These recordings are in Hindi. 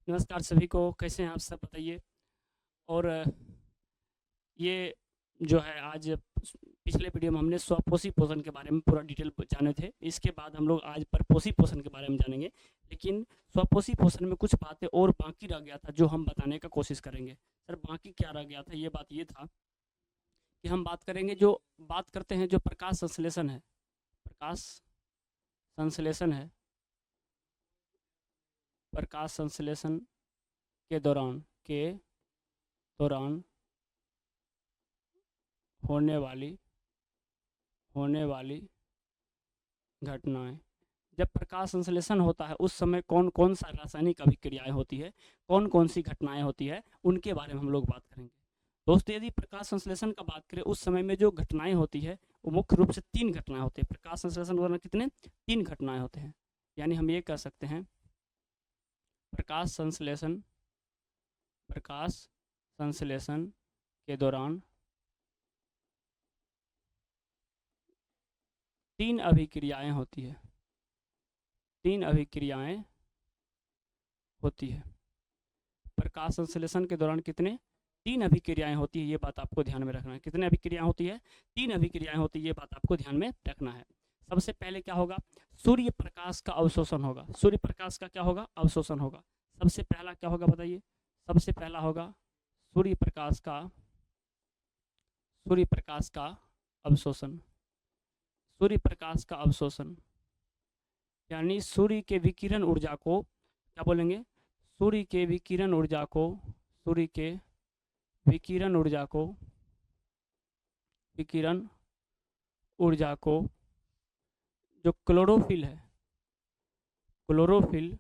नमस्कार सभी को, कैसे हैं आप सब बताइए। और ये जो है आज पिछले वीडियो में हमने स्वपोषी पोषण के बारे में पूरा डिटेल जाने थे। इसके बाद हम लोग आज परपोषी पोषण के बारे में जानेंगे, लेकिन स्वपोषी पोषण में कुछ बातें और बाकी रह गया था जो हम बताने का कोशिश करेंगे। सर बाकी क्या रह गया था, ये बात ये था कि हम बात करेंगे जो बात करते हैं जो प्रकाश संश्लेषण है, प्रकाश संश्लेषण है, प्रकाश संश्लेषण के दौरान होने वाली घटनाएं। जब प्रकाश संश्लेषण होता है उस समय कौन कौन सा रासायनिक अभिक्रियाएं होती है, कौन कौन सी घटनाएं होती है, उनके बारे में हम लोग बात करेंगे। दोस्तों यदि प्रकाश संश्लेषण का बात करें उस समय में जो घटनाएं होती है वो मुख्य रूप से 3 घटनाएं होती है। प्रकाश संश्लेषण के दौरान कितने 3 घटनाएं होते हैं, यानी हम ये कह सकते हैं प्रकाश संश्लेषण के दौरान 3 अभिक्रियाएं होती है, 3 अभिक्रियाएं होती है। प्रकाश संश्लेषण के दौरान कितने 3 अभिक्रियाएं होती है, ये बात आपको ध्यान में रखना है। कितने अभिक्रियाएं होती है, 3 अभिक्रियाएं होती है, ये बात आपको ध्यान में रखना है। सबसे पहले क्या होगा, सूर्य प्रकाश का अवशोषण होगा। सूर्य प्रकाश का क्या होगा, अवशोषण होगा। सबसे पहला क्या होगा बताइए, सबसे पहला होगा सूर्य प्रकाश का अवशोषण। सूर्य प्रकाश का अवशोषण यानी सूर्य के विकिरण ऊर्जा को क्या बोलेंगे, सूर्य के विकिरण ऊर्जा को जो क्लोरोफिल है, क्लोरोफिल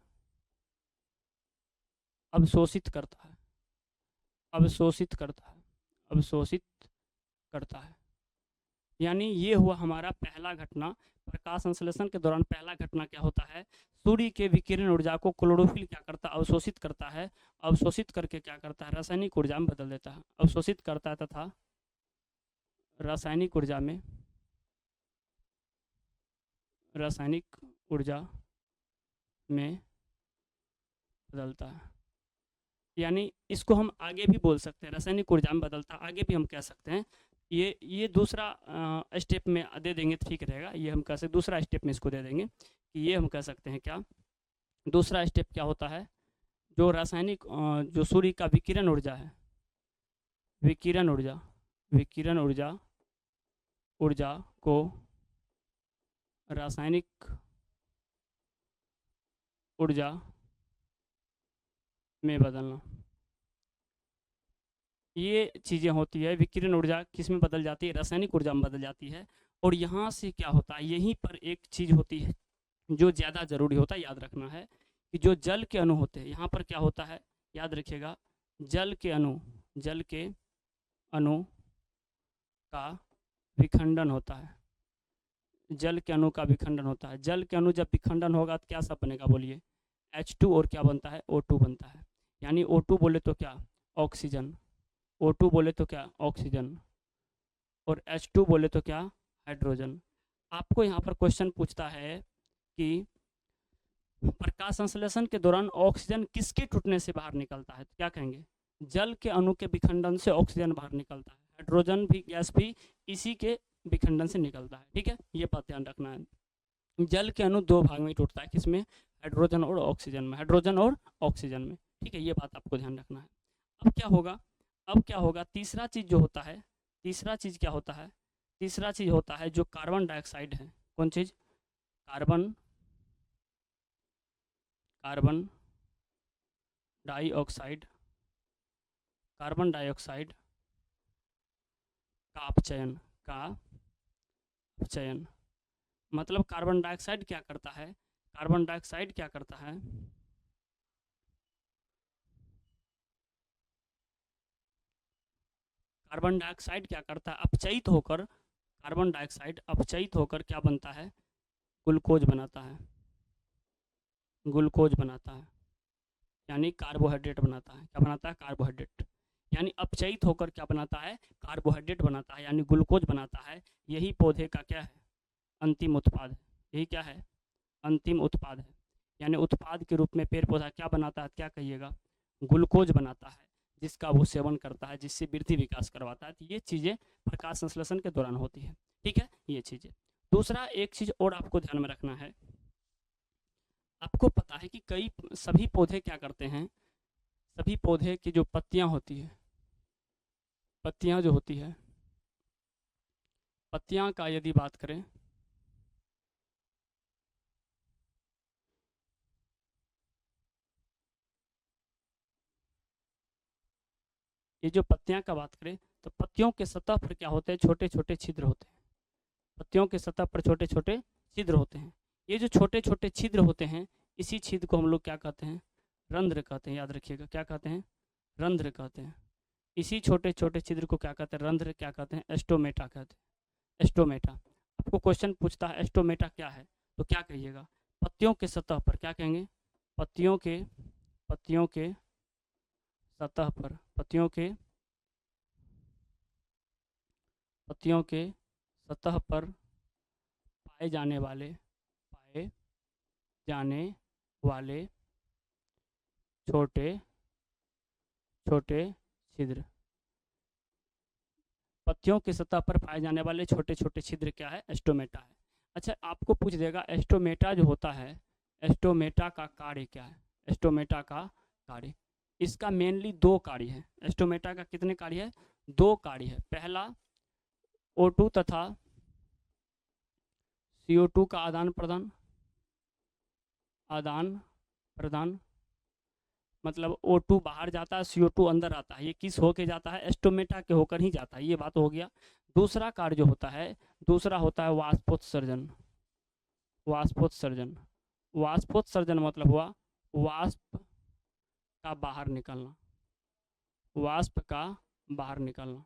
अवशोषित करता है। यानी ये हुआ हमारा पहला घटना। प्रकाश संश्लेषण के दौरान पहला घटना क्या होता है, सूर्य के विकिरण ऊर्जा को क्लोरोफिल क्या करता है, अवशोषित करता है। अवशोषित करके क्या करता है, रासायनिक ऊर्जा में बदल देता है। अवशोषित करता है तथा रासायनिक ऊर्जा में बदलता है। यानी इसको हम आगे भी बोल सकते हैं, रासायनिक ऊर्जा में बदलता, आगे भी हम कह सकते हैं। ये दूसरा स्टेप में दे देंगे तो ठीक रहेगा। ये हम कह सकते, दूसरा स्टेप में इसको दे देंगे कि ये हम कह सकते हैं क्या, दूसरा स्टेप क्या होता है, जो रासायनिक जो सूर्य का विकिरण ऊर्जा है, विकिरण ऊर्जा को रासायनिक ऊर्जा में बदलना, ये चीज़ें होती है। विकिरण ऊर्जा किस में बदल जाती है, रासायनिक ऊर्जा में बदल जाती है। और यहाँ से क्या होता है, यहीं पर एक चीज़ होती है जो ज़्यादा ज़रूरी होता है, याद रखना है कि जो जल के अणु होते हैं, यहाँ पर क्या होता है, याद रखिएगा, जल के अणु का विखंडन होता है। जल के अणु का विखंडन होता है। जल के अणु जब विखंडन होगा तो क्या सब बनेगा बोलिए, H2 और क्या बनता है, O2 बनता है। यानी O2 बोले तो क्या, ऑक्सीजन। O2 बोले तो क्या, ऑक्सीजन। और H2 बोले तो क्या, हाइड्रोजन। आपको यहाँ पर क्वेश्चन पूछता है कि प्रकाश संश्लेषण के दौरान ऑक्सीजन किसके टूटने से बाहर निकलता है, तो क्या कहेंगे, जल के अणु के विखंडन से ऑक्सीजन बाहर निकलता है। हाइड्रोजन भी गैस भी इसी के विखंडन से निकलता है। ठीक है, ये बात ध्यान रखना है। जल के अणु 2 भाग में टूटता है, किसमें, हाइड्रोजन और ऑक्सीजन में, ठीक है, ये बात आपको ध्यान रखना है। अब क्या होगा, तीसरा चीज जो होता है, तीसरा चीज होता है जो कार्बन डाइऑक्साइड है। कौन चीज, कार्बन डाइऑक्साइड का अपचयन। मतलब कार्बन डाइऑक्साइड क्या करता है, कार्बन डाइऑक्साइड क्या करता है, अपचयित होकर, कार्बन डाइऑक्साइड अपचयित होकर क्या बनता है, ग्लूकोज बनाता है। यानी कार्बोहाइड्रेट बनाता है। क्या बनाता है, कार्बोहाइड्रेट। यानी अपचयित होकर क्या बनाता है, कार्बोहाइड्रेट बनाता है, यानी ग्लूकोज बनाता है। यही पौधे का क्या है, अंतिम उत्पाद है। यही क्या है, अंतिम उत्पाद है। यानी उत्पाद के रूप में पेड़ पौधा क्या बनाता है, क्या कहिएगा, ग्लूकोज बनाता है, जिसका वो सेवन करता है, जिससे वृद्धि विकास करवाता है। तो ये चीज़ें प्रकाश संश्लेषण के दौरान होती है। ठीक है, ये चीज़ें। दूसरा एक चीज़ और आपको ध्यान में रखना है, आपको पता है कि सभी पौधे क्या करते हैं, सभी पौधे की जो पत्तियां होती है, पत्तियां जो होती है, पत्तियां का यदि बात करें, ये जो पत्तियां का बात करें, तो पत्तियों के सतह पर क्या होते हैं, छोटे छोटे छिद्र होते हैं। पत्तियों के सतह पर छोटे छोटे छिद्र होते हैं। ये जो छोटे छोटे छिद्र होते हैं, इसी छिद्र को हम लोग क्या कहते हैं, रंध्र कहते हैं। याद रखिएगा, क्या कहते हैं, रंध्र कहते हैं। इसी छोटे छोटे छिद्र को क्या कहते हैं, रंध्र क्या कहते हैं, एस्टोमेटा कहते हैं। एस्टोमेटा। आपको क्वेश्चन पूछता है एस्टोमेटा क्या है, तो क्या कहिएगा, पत्तियों के सतह पर, क्या कहेंगे, पत्तियों के सतह पर, पत्तियों के सतह पर पाए जाने वाले छोटे छोटे छिद्र। पत्तियों की सतह पर पाए जाने वाले छोटे छोटे छिद्र क्या है, एस्टोमेटा है। अच्छा, आपको पूछ देगा एस्टोमेटा जो होता है, एस्टोमेटा का कार्य क्या है, एस्टोमेटा का कार्य, इसका मेनली दो कार्य है। एस्टोमेटा का कितने कार्य है, दो कार्य है। पहला O2 तथा CO2 का आदान प्रदान, मतलब O2 बाहर जाता है, CO2 अंदर आता है। ये किस होके जाता है, एस्टोमेटा के होकर ही जाता है। ये बात हो गया। दूसरा कार्य जो होता है, दूसरा होता है वाष्पोत्सर्जन। वाष्पोत्सर्जन मतलब हुआ वाष्प का बाहर निकलना, वाष्प का बाहर निकलना।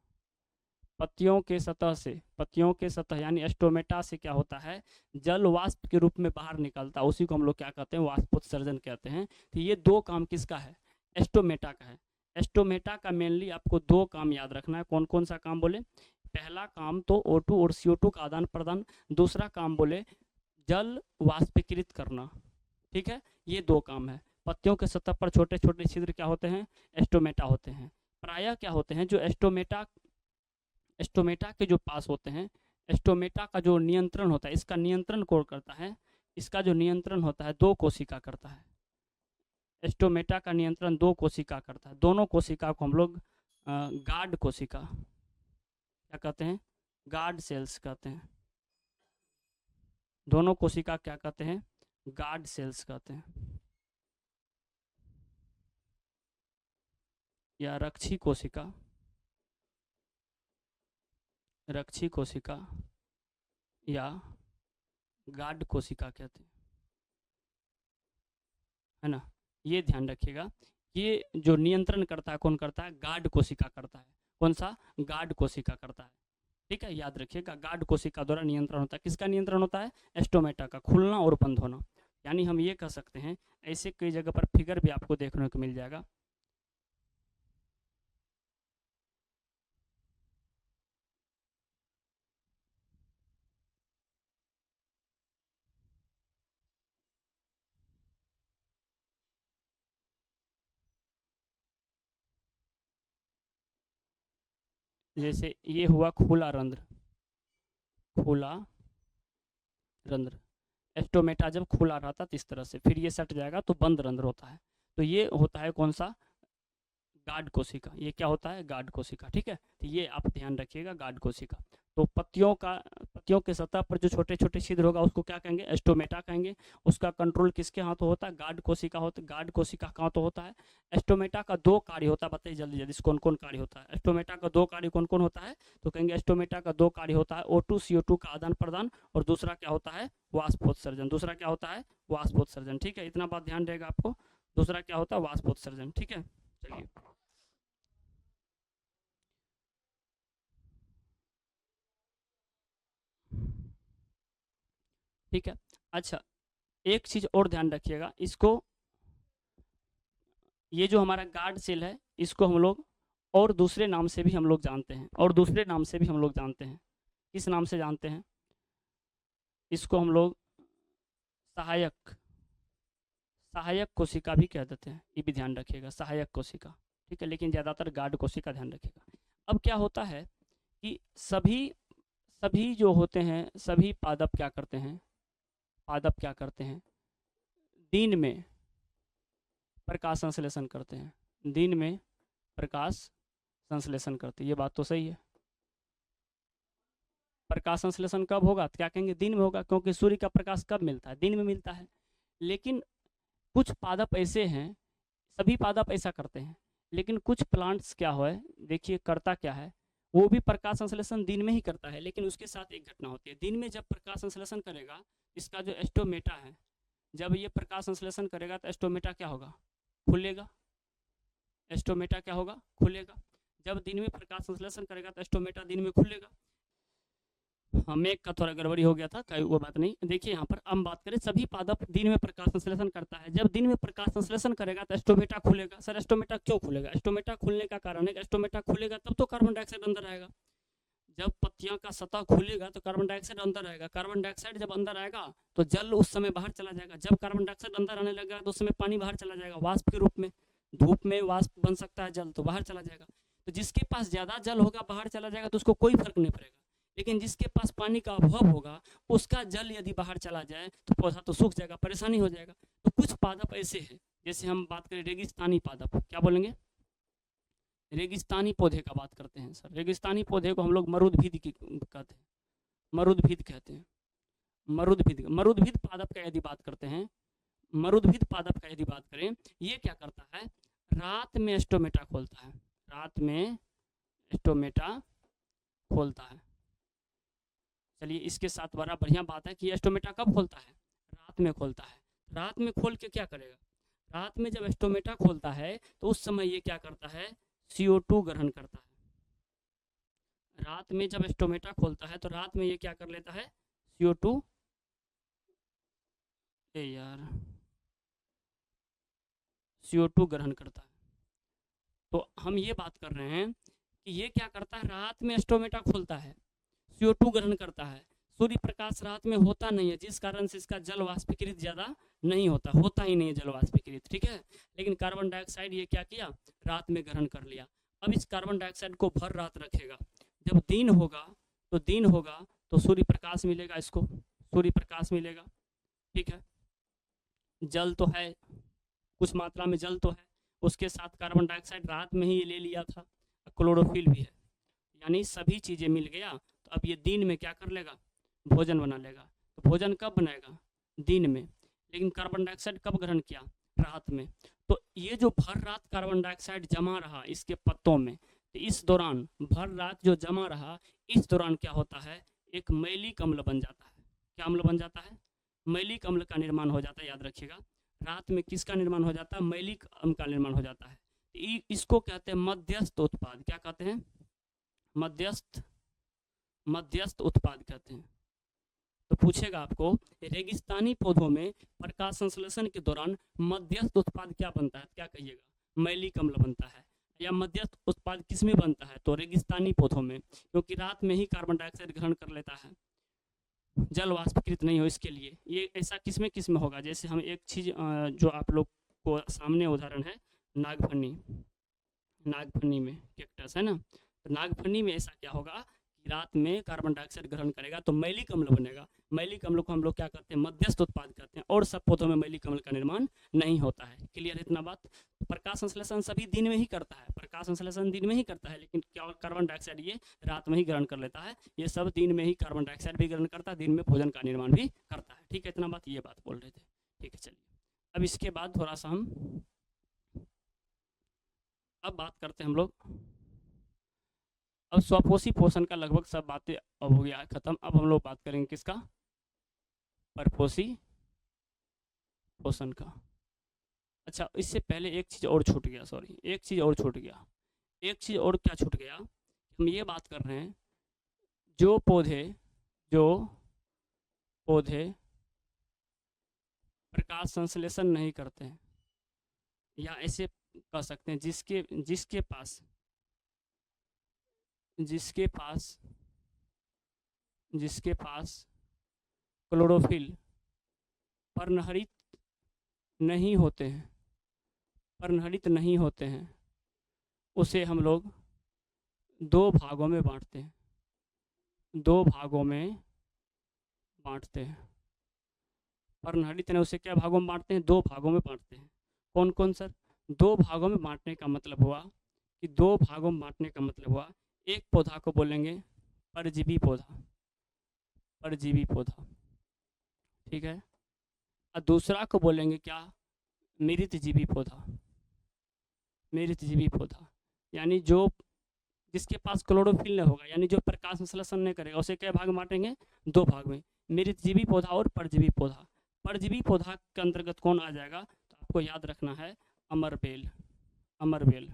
पत्तियों के सतह यानी एस्टोमेटा से क्या होता है, जल वाष्प के रूप में बाहर निकलता है, उसी को हम लोग क्या कहते हैं, वाष्पोत्सर्जन कहते हैं। तो ये दो काम किसका है, एस्टोमेटा का है। एस्टोमेटा का मेनली आपको दो काम याद रखना है। कौन कौन सा काम बोले, पहला काम तो O2 और CO2 का आदान प्रदान, दूसरा काम बोले जल वाष्पीकृत करना। ठीक है, ये दो काम है। पत्तियों के सतह पर छोटे छोटे छिद्र क्या होते हैं, एस्टोमेटा होते हैं। प्रायः क्या होते हैं, जो एस्टोमेटा के जो पास होते हैं, एस्टोमेटा का जो नियंत्रण होता है, इसका नियंत्रण कौन करता है, इसका जो नियंत्रण होता है दो कोशिका करता है। एस्टोमेटा का नियंत्रण दो कोशिका करता है। दोनों कोशिका को हम लोग गार्ड कोशिका क्या कहते हैं, गार्ड सेल्स कहते हैं। दोनों कोशिका क्या कहते हैं, गार्ड सेल्स कहते हैं, या रक्षी कोशिका या गार्ड कोशिका कहते हैं, है ना। ये ध्यान रखिएगा, ये जो नियंत्रण करता है कौन करता है, गार्ड कोशिका करता है। कौन सा, गार्ड कोशिका करता है। ठीक है, याद रखिएगा, गार्ड कोशिका द्वारा नियंत्रण होता है। किसका नियंत्रण होता है, एस्टोमेटा का, खुलना और बंद होना। यानी हम ये कह सकते हैं, ऐसे कई जगह पर फिगर भी आपको देखने को मिल जाएगा। जैसे ये हुआ खुला रंध्र। एस्टोमेटा जब खुला रहता तो इस तरह से, फिर ये सट जाएगा तो बंद रंध्र होता है। तो ये होता है कौन सा, गार्ड कोशिका। ये क्या होता है, गार्ड कोशिका। ठीक है, तो ये आप ध्यान रखिएगा, गार्ड कोशिका। तो पत्तियों के सतह पर जो छोटे छोटे छिद्र होगा उसको क्या कहेंगे, एस्टोमेटा कहेंगे। उसका कंट्रोल किसके हाथों होता है, गार्ड कोशिका गार्ड कोशिका का हाथों होता है। एस्टोमेटा का दो कार्य होता है, बताइए जल्दी जल्दी कौन कौन कार्य होता है। एस्टोमेटा का दो कार्य कौन कौन होता है, तो कहेंगे एस्टोमेटा का दो कार्य होता है, O2 CO2 का आदान प्रदान, और दूसरा क्या होता है, वाष्पोत्सर्जन। ठीक है, इतना बात ध्यान रहेगा आपको। दूसरा क्या होता है, वाष्पोत्सर्जन। ठीक है, चलिए। ठीक है, अच्छा एक चीज और ध्यान रखिएगा, इसको, ये जो हमारा गार्ड सेल है, इसको हम लोग और दूसरे नाम से भी हम लोग जानते हैं, किस नाम से जानते हैं, इसको हम लोग सहायक सहायक कोशिका भी कह देते हैं, ये भी ध्यान रखिएगा, सहायक कोशिका, ठीक है, लेकिन ज़्यादातर गार्ड कोशिका ध्यान रखिएगा। अब क्या होता है कि सभी सभी जो होते हैं, सभी पादप क्या करते हैं, पादप क्या करते हैं, दिन में प्रकाश संश्लेषण करते हैं, दिन में प्रकाश संश्लेषण करते हैं, ये बात तो सही है। प्रकाश संश्लेषण कब होगा, तो क्या कहेंगे, दिन में होगा, क्योंकि सूर्य का प्रकाश कब मिलता है, दिन में मिलता है। लेकिन कुछ पादप ऐसे हैं, सभी पादप ऐसा करते हैं, लेकिन कुछ प्लांट्स क्या है, देखिए करता क्या है, वो भी प्रकाश संश्लेषण दिन में ही करता है, लेकिन उसके साथ एक घटना होती है, दिन में जब प्रकाश संश्लेषण करेगा, इसका जो एस्टोमेटा है, जब ये प्रकाश संश्लेषण करेगा तो एस्टोमेटा क्या होगा, खुलेगा, एस्टोमेटा क्या होगा, खुलेगा। जब दिन में प्रकाश संश्लेषण करेगा तो एस्टोमेटा दिन में खुलेगा। मेघ का थोड़ा गड़बड़ी हो गया था, कोई वो बात नहीं। देखिए यहाँ पर हम बात करें, सभी पादप दिन में प्रकाश संश्लेषण करता है, जब दिन में प्रकाश संश्लेषण करेगा तो एस्टोमेटा खुलेगा। सर एस्टोमेटा क्यों खुलेगा, एस्टोमेटा खुलने का कारण है, एस्टोमेटा खुलेगा तब तो कार्बन डाइऑक्साइड अंदर आएगा। जब पत्तियों का सतह खुलेगा तो कार्बन डाइऑक्साइड अंदर आएगा, कार्बन डाइऑक्साइड जब अंदर आएगा तो जल उस समय बाहर चला जाएगा, जब कार्बन डाइऑक्साइड अंदर आने लगेगा तो उस समय पानी बाहर चला जाएगा वाष्प के रूप में, धूप में वाष्प बन सकता है जल, तो बाहर चला जाएगा। तो जिसके पास ज़्यादा जल होगा बाहर चला जाएगा तो उसको कोई फर्क नहीं पड़ेगा, लेकिन जिसके पास पानी का अभाव होगा उसका जल यदि बाहर चला जाए तो पौधा तो सूख जाएगा, परेशानी हो जाएगा। तो कुछ पादप ऐसे हैं, जैसे हम बात करें रेगिस्तानी पादप, क्या बोलेंगे, रेगिस्तानी पौधे का बात करते हैं सर। रेगिस्तानी पौधे को हम लोग मरुद्भिद कहते हैं, मरुद्भिद कहते हैं, मरुद्भिद पादप का यदि बात करते हैं, मरुद्भिद पादप का यदि बात करें, ये क्या करता है, रात में एस्टोमेटा खोलता है, रात में एस्टोमेटा खोलता है। चलिए इसके साथ बड़ा बढ़िया बात है कि एस्टोमेटा कब खोलता है, रात में खोलता है। रात में खोल के क्या करेगा, रात में जब एस्टोमेटा खोलता है तो उस समय ये क्या करता है, CO2 ग्रहण करता है। रात में जब एस्टोमेटा खोलता है तो रात में ये क्या कर लेता है, CO2, यार CO2 ग्रहण करता है। तो हम ये बात कर रहे हैं कि ये क्या करता है, रात में एस्टोमेटा खोलता है, CO2 ग्रहण करता है। सूर्य प्रकाश रात में होता नहीं है, जिस कारण से इसका जल वाष्पीकृत ज़्यादा नहीं होता ही नहीं है जल वाष्पीकृत, ठीक है। लेकिन कार्बन डाइऑक्साइड ये क्या किया, रात में ग्रहण कर लिया। अब इस कार्बन डाइऑक्साइड को भर रात रखेगा, जब दिन होगा तो सूर्य प्रकाश मिलेगा, इसको सूर्य प्रकाश मिलेगा, ठीक है। जल तो है, कुछ मात्रा में जल तो है, उसके साथ कार्बन डाइऑक्साइड रात में ही ले लिया था, क्लोरोफिल भी है, यानी सभी चीज़ें मिल गया। तो अब ये दिन में क्या कर लेगा, भोजन बना लेगा। तो भोजन कब बनाएगा, दिन में, लेकिन कार्बन डाइऑक्साइड कब ग्रहण किया, रात में। तो ये जो भर रात कार्बन डाइऑक्साइड जमा रहा इसके पत्तों में, तो इस दौरान भर रात जो जमा रहा, इस दौरान क्या होता है, एक मैलिक अम्ल बन जाता है। क्या अम्ल बन जाता है, मैलिक अम्ल का निर्माण हो जाता है, याद रखिएगा। रात में किसका निर्माण हो जाता है, मैलिक अम्ल का निर्माण हो जाता है। इसको कहते हैं मध्यस्थ उत्पाद, क्या कहते हैं, मध्यस्थ उत्पाद कहते हैं। तो पूछेगा आपको, रेगिस्तानी पौधों में प्रकाश संश्लेषण के दौरान मध्यस्थ उत्पाद क्या बनता है, क्या कहिएगा, मैलिक अम्ल बनता है। या मध्यस्थ उत्पाद किस में बनता है, तो रेगिस्तानी पौधों में, क्योंकि रात में ही कार्बन डाइऑक्साइड ग्रहण कर लेता है, जल वाष्पीकृत नहीं हो इसके लिए। ये ऐसा किस में होगा, जैसे हम एक चीज़ जो आप लोग को सामने उदाहरण है, नागफनी में कैक्टस है ना, तो नागफनी में ऐसा क्या होगा कि रात में कार्बन डाइऑक्साइड ग्रहण करेगा तो मैलिक अम्ल बनेगा। मैलिक अम्ल को हम लोग क्या करते हैं, मध्यस्थ उत्पाद कहते हैं, और सब पौधों में मैलिक अम्ल का निर्माण नहीं होता है। क्लियर इतना बात। प्रकाश संश्लेषण सभी दिन में ही करता है, प्रकाश संश्लेषण दिन में ही करता है, लेकिन क्या कार्बन डाइऑक्साइड ये रात में ही ग्रहण कर लेता है। ये सब दिन में ही कार्बन डाइऑक्साइड भी ग्रहण करता है, दिन में भोजन का निर्माण भी करता है। ठीक है, इतना बात, ये बात बोल रहे थे। ठीक है, चलिए अब इसके बाद थोड़ा सा हम अब बात करते हैं हम लोग। अब स्वपोषी पोषण का लगभग सब बातें अब हो गया है खत्म। अब हम लोग बात करेंगे किसका, परपोषी पोषण का। अच्छा, इससे पहले एक चीज़ और छूट गया, सॉरी, एक चीज़ और छूट गया। एक चीज़ और क्या छूट गया, हम ये बात कर रहे हैं जो पौधे प्रकाश संश्लेषण नहीं करते हैं, या ऐसे कह सकते हैं जिसके पास क्लोरोफिल, पर्णहरित नहीं होते हैं, पर्णहरित नहीं होते हैं, उसे हम लोग दो भागों में बांटते हैं, दो भागों में बांटते हैं। पर्णहरित ने उसे क्या भागों में बांटते हैं? दो भागों में बांटते हैं। कौन कौन सर? दो भागों में बांटने का मतलब हुआ कि दो भागों में बांटने का मतलब हुआ, एक पौधा को बोलेंगे परजीवी पौधा, परजीवी पौधा, ठीक है, और दूसरा को बोलेंगे क्या? मृतजीवी पौधा, मृतजीवी पौधा, यानी जो जिसके पास क्लोरोफिल न होगा, यानी जो प्रकाश संश्लेषण नहीं करेगा, उसे क्या भाग में बांटेंगे? दो भाग में, मृतजीवी पौधा और परजीवी पौधा। परजीवी पौधा के अंतर्गत कौन आ जाएगा? तो आपको याद रखना है अमरबेल, अमरबेल।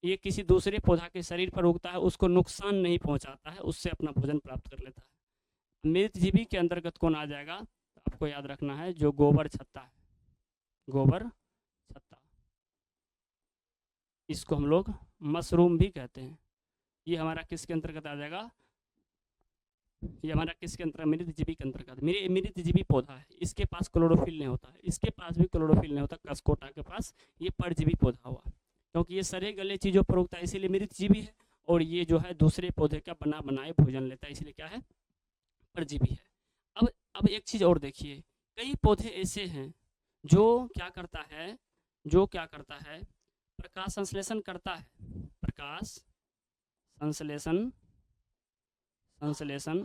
ये किसी दूसरे पौधा के शरीर पर उगता है, उसको नुकसान नहीं पहुंचाता है, उससे अपना भोजन प्राप्त कर लेता है। मृतजीवी के अंतर्गत कौन आ जाएगा? तो आपको याद रखना है जो गोबर छत्ता है, गोबर छत्ता, इसको हम लोग मशरूम भी कहते हैं। ये हमारा किसके अंतर्गत आ जाएगा? ये हमारा किसके अंतर्गत? मृतजीवी के अंतर्गत। मृतजीवी पौधा है, इसके पास क्लोरोफिल नहीं होता है, इसके पास भी क्लोरोफिल नहीं होता, कसकोटा के पास। ये परजीवी पौधा हुआ, क्योंकि ये सरे गले चीज़ों पर उगता है, इसीलिए मृतजीवी है। और ये जो है दूसरे पौधे का बना बनाए भोजन लेता है, इसलिए क्या है? परजीवी है। अब एक चीज़ और देखिए, कई पौधे ऐसे हैं जो क्या करता है, जो क्या करता है? प्रकाश संश्लेषण करता है, प्रकाश संश्लेषण, संश्लेषण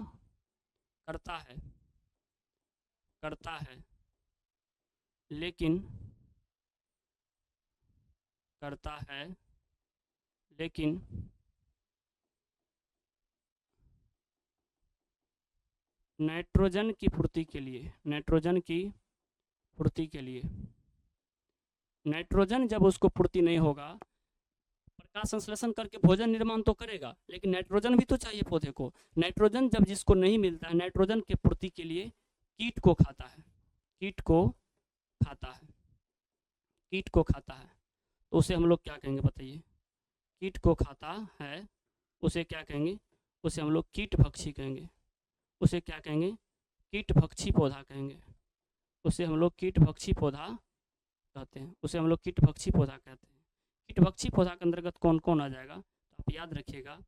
करता है, करता है, लेकिन करता है, लेकिन नाइट्रोजन की पूर्ति के लिए, नाइट्रोजन की पूर्ति के लिए, नाइट्रोजन जब उसको पूर्ति नहीं होगा, प्रकाश संश्लेषण करके भोजन निर्माण तो करेगा, लेकिन नाइट्रोजन भी तो चाहिए पौधे को। नाइट्रोजन जब जिसको नहीं मिलता है, नाइट्रोजन की पूर्ति के लिए कीट को खाता है, कीट को खाता है, कीट को खाता है, तो उसे हम लोग क्या कहेंगे बताइए? कीट को खाता है, उसे क्या कहेंगे? उसे हम लोग कीट भक्षी कहेंगे। उसे क्या कहेंगे? कीट भक्षी पौधा कहेंगे। उसे हम लोग कीट भक्षी पौधा कहते हैं, उसे हम लोग कीट भक्षी पौधा कहते हैं। कीट भक्षी पौधा के अंतर्गत कौन कौन आ जाएगा? तो आप याद रखिएगा,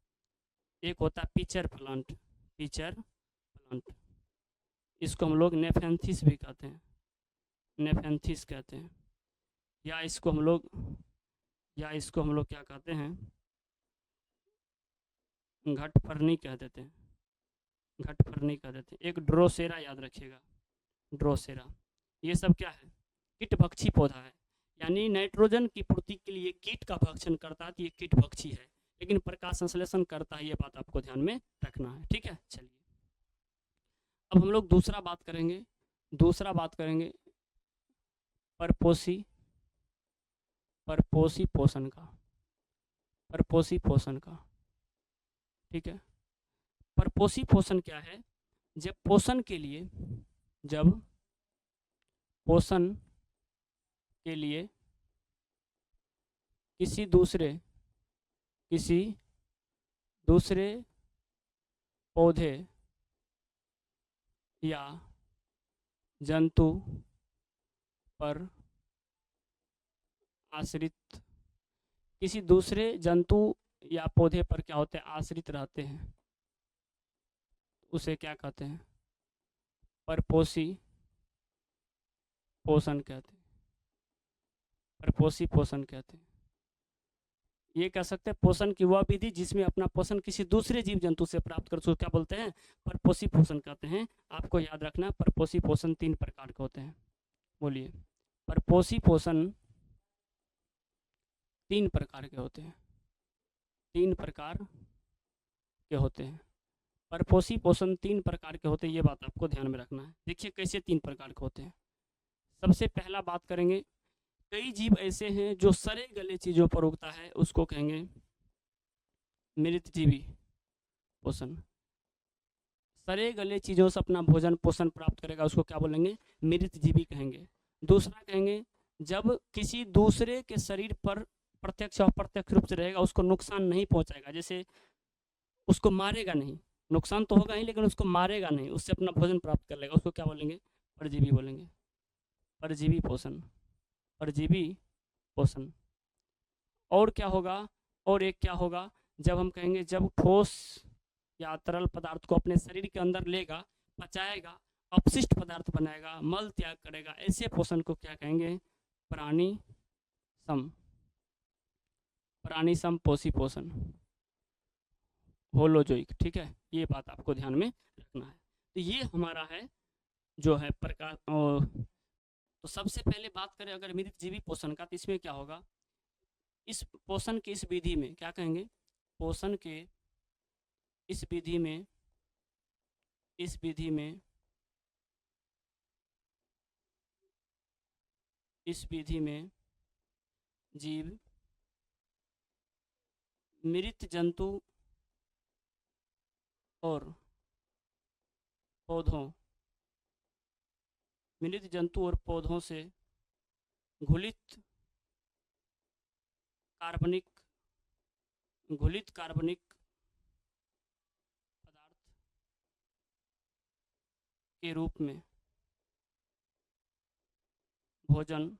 एक होता है पिचर प्लांट, पिचर प्लांट, इसको हम लोग नेफेंथिस भी कहते हैं, नेफेंथिस कहते हैं, या इसको हम लोग क्या कहते हैं? घटफरनी कह देते हैं, घटफरनी कह देते हैं। एक ड्रोसेरा याद रखिएगा, ड्रोसेरा। ये सब क्या है? कीट भक्षी पौधा है, यानी नाइट्रोजन की पूर्ति के लिए कीट का भक्षण करता है, तो ये कीट भक्षी है, लेकिन प्रकाश संश्लेषण करता है, ये बात आपको ध्यान में रखना है, ठीक है। चलिए अब हम लोग दूसरा बात करेंगे, दूसरा बात करेंगे परपोषी, परपोषी पोषण का, परपोषी पोषण का, ठीक है। परपोषी पोषण क्या है? जब पोषण के लिए, जब पोषण के लिए किसी दूसरे पौधे या जंतु पर आश्रित, किसी दूसरे जंतु या पौधे पर क्या होते हैं? आश्रित रहते हैं, उसे क्या कहते हैं? परपोषी पोषण कहते हैं, परपोषी पोषण कहते हैं। ये कह सकते हैं पोषण की वह विधि जिसमें अपना पोषण किसी दूसरे जीव जंतु से प्राप्त कर, उसको क्या बोलते हैं? परपोषी पोषण कहते हैं। आपको याद रखना, परपोषी पोषण 3 प्रकार के होते हैं। बोलिए, परपोषी पोषण 3 प्रकार के होते हैं, 3 प्रकार के होते हैं। परपोषी पोषण 3 प्रकार के होते हैं, ये बात आपको ध्यान में रखना है। देखिए कैसे 3 प्रकार के होते हैं। सबसे पहला बात करेंगे, कई जीव ऐसे हैं जो सड़े गले चीज़ों पर उगता है, उसको कहेंगे मृतजीवी पोषण। सड़े गले चीज़ों से अपना भोजन पोषण प्राप्त करेगा, उसको क्या बोलेंगे? मृतजीवी कहेंगे। दूसरा कहेंगे, जब किसी दूसरे के शरीर पर प्रत्यक्ष और अप्रत्यक्ष रूप से रहेगा, उसको नुकसान नहीं पहुंचाएगा, जैसे उसको मारेगा नहीं, नुकसान तो होगा ही लेकिन उसको मारेगा नहीं, उससे अपना भोजन प्राप्त कर लेगा, उसको क्या बोलेंगे? परजीवी बोलेंगे, परजीवी पोषण, परजीवी पोषण। और क्या होगा, और एक क्या होगा, जब हम कहेंगे जब ठोस या तरल पदार्थ को अपने शरीर के अंदर लेगा, पचाएगा, अपशिष्ट पदार्थ बनाएगा, मल त्याग करेगा, ऐसे पोषण को क्या कहेंगे, प्राणी सम, प्राणी सम पोषी पोषण, होलोजोइक। ठीक है, ये बात आपको ध्यान में रखना है। तो ये हमारा है जो है प्रकार। तो सबसे पहले बात करें अगर मृतजीवी पोषण का, तो इसमें क्या होगा, इस पोषण की इस विधि में क्या कहेंगे, पोषण के इस विधि में, इस विधि में, इस विधि में जीव मृत जंतु और पौधों, मृत जंतु और पौधों से घुलित कार्बनिक, घुलित कार्बनिक पदार्थ के रूप में भोजन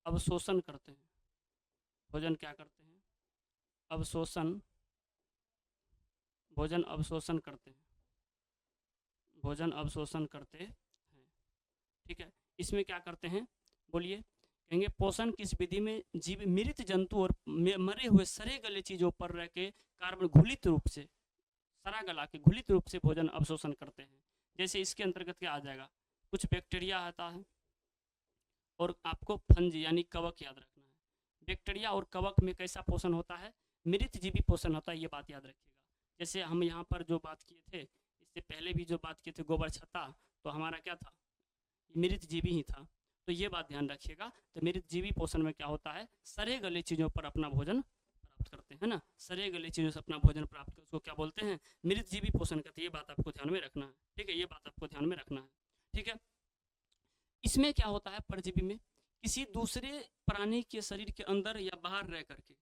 अवशोषण करते हैं। भोजन क्या करते हैं, अवशोषण, भोजन अवशोषण करते हैं, भोजन अवशोषण करते हैं। ठीक है, इसमें क्या करते हैं, बोलिए, कहेंगे पोषण की इस विधि में जीव मृत जंतु और मरे हुए सड़े गले चीजों पर रह के कार्बन घुलित रूप से, सड़ा गला के घुलित रूप से भोजन अवशोषण करते हैं। जैसे इसके अंतर्गत क्या आ जाएगा, कुछ बैक्टीरिया आता है और आपको फंजी यानी कवक याद रखना है। बैक्टीरिया और कवक में कैसा पोषण होता है, मृत जीवी पोषण होता है, ये बात याद रखिएगा। जैसे हम यहाँ पर जो बात किए थे, इससे पहले भी जो बात किए थे गोबर छत्ता, तो हमारा क्या था, मृत जीवी ही था। तो ये बात ध्यान रखिएगा। तो मृत जीवी पोषण में क्या होता है, सड़े गले चीज़ों पर अपना भोजन प्राप्त करते हैं ना, सड़े गले चीज़ों से अपना भोजन प्राप्त कर, उसको क्या बोलते हैं, मृत जीवी पोषण करते हैं। ये बात आपको ध्यान में रखना है। ठीक है, ये बात आपको ध्यान में रखना है। ठीक है, इसमें क्या होता है, परजीवी में किसी दूसरे प्राणी के शरीर के अंदर या बाहर रह करके,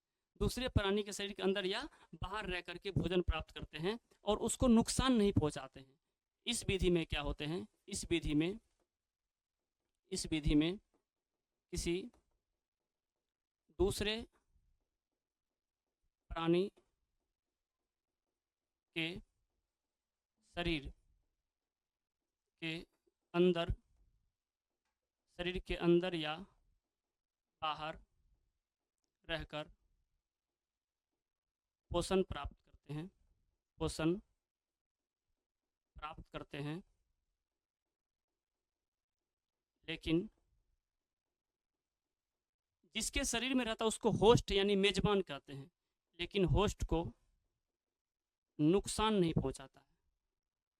दूसरे प्राणी के शरीर के अंदर या बाहर रह करके भोजन प्राप्त करते हैं और उसको नुकसान नहीं पहुंचाते हैं। इस विधि में क्या होते हैं, इस विधि में, इस विधि में किसी दूसरे प्राणी के शरीर के अंदर, शरीर के अंदर या बाहर रहकर पोषण प्राप्त करते हैं, पोषण प्राप्त करते हैं, लेकिन जिसके शरीर में रहता है उसको होस्ट यानी मेजबान कहते हैं, लेकिन होस्ट को नुकसान नहीं पहुंचाता है।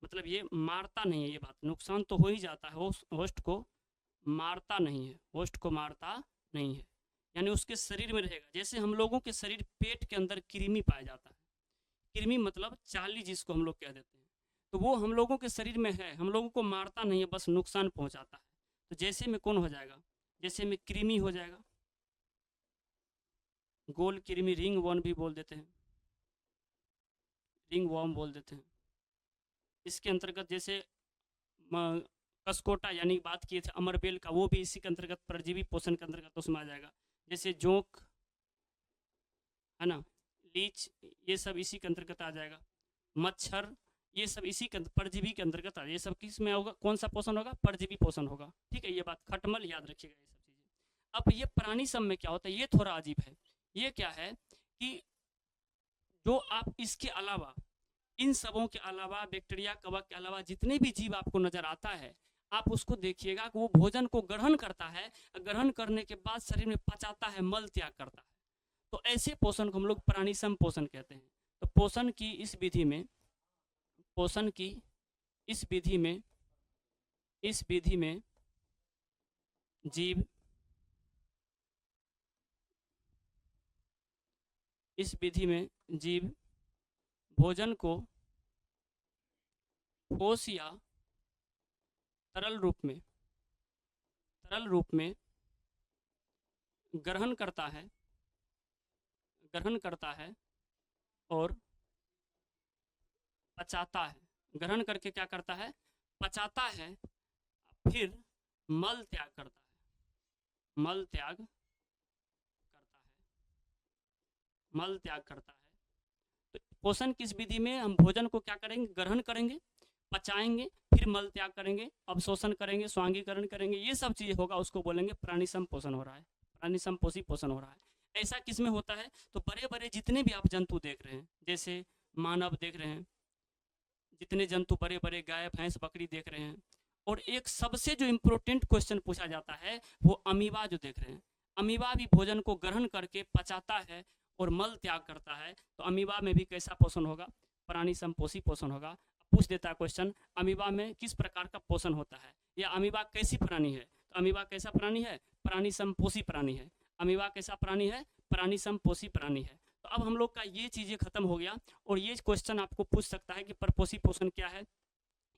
मतलब ये मारता नहीं है, ये बात, नुकसान तो हो ही जाता है, होस्ट को मारता नहीं है, होस्ट को मारता नहीं है, यानी उसके शरीर में रहेगा। जैसे हम लोगों के शरीर पेट के अंदर कृमि पाया जाता है, कृमि मतलब चाली जिसको हम लोग कह देते हैं, तो वो हम लोगों के शरीर में है, हम लोगों को मारता नहीं है, बस नुकसान पहुंचाता है। तो जैसे में कौन हो जाएगा, जैसे में कृमि हो जाएगा, गोल कृमि, रिंग वर्म भी बोल देते हैं, रिंग वर्म बोल देते हैं। इसके अंतर्गत जैसे कसकोटा यानी बात किए थे अमरबेल का, वो भी इसी के अंतर्गत परजीवी पोषण के अंतर्गत उसमें आ जाएगा। जैसे जोंक है ना, लीच, ये सब इसी के अंतर्गत आ जाएगा। मच्छर, ये सब इसी के परजीवी के अंतर्गत आ जाए। ये सब किस में होगा, कौन सा पोषण होगा, परजीवी पोषण होगा। ठीक है, ये बात खटमल याद रखिएगा ये सब चीज़ें। अब ये प्राणी सम में क्या होता है, ये थोड़ा अजीब है। ये क्या है कि जो आप इसके अलावा, इन सबों के अलावा, बैक्टीरिया कवक के अलावा जितने भी जीव आपको नजर आता है, आप उसको देखिएगा कि वो भोजन को ग्रहण करता है, ग्रहण करने के बाद शरीर में पचाता है, मल त्याग करता है। तो ऐसे पोषण को हम लोग प्राणीसम पोषण कहते हैं। तो पोषण की इस विधि में, पोषण की इस विधि में, इस विधि में जीव, इस विधि में जीव भोजन को ठोस या तरल रूप में, तरल रूप में ग्रहण करता है, ग्रहण करता है और पचाता है। ग्रहण करके क्या करता है, पचाता है, फिर मल त्याग करता है, मल त्याग करता है, मल त्याग करता है। तो पोषण किस विधि में हम भोजन को क्या करेंगे, ग्रहण करेंगे, पचाएंगे, फिर मल त्याग करेंगे, अवशोषण करेंगे, स्वांगीकरण करेंगे, ये सब चीज़ होगा, उसको बोलेंगे प्राणी संपोषण हो रहा है, प्राणी संपोषी पोषण हो रहा है। ऐसा किस में होता है, तो बड़े बड़े जितने भी आप जंतु देख रहे हैं, जैसे मानव देख रहे हैं, जितने जंतु बड़े बड़े गाय भैंस बकरी देख रहे हैं, और एक सबसे जो इम्पोर्टेंट क्वेश्चन पूछा जाता है वो अमीबा जो देख रहे हैं, अमीबा भी भोजन को ग्रहण करके पचाता है और मल त्याग करता है, तो अमीबा में भी कैसा पोषण होगा, प्राणी संपोषी पोषण होगा। पूछ देता है क्वेश्चन, अमीबा में किस प्रकार का पोषण होता है, या अमीबा कैसी प्राणी है, तो अमीबा कैसा प्राणी है, प्राणी संपोषी प्राणी है। अमीबा कैसा प्राणी है, प्राणी संपोषी प्राणी है। तो अब हम लोग का ये चीज़ें खत्म हो गया, और ये क्वेश्चन आपको पूछ सकता है कि परपोषी पोषण क्या है,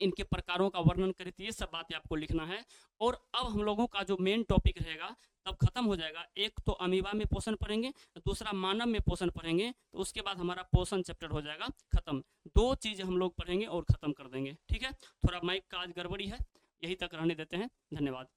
इनके प्रकारों का वर्णन करें, तो ये सब बातें आपको लिखना है। और अब हम लोगों का जो मेन टॉपिक रहेगा तब खत्म हो जाएगा, एक तो अमीबा में पोषण पढ़ेंगे, दूसरा मानव में पोषण पढ़ेंगे, तो उसके बाद हमारा पोषण चैप्टर हो जाएगा खत्म। दो चीज़ हम लोग पढ़ेंगे और खत्म कर देंगे, ठीक है। थोड़ा माइक का आज गड़बड़ी है, यही तक रहने देते हैं, धन्यवाद।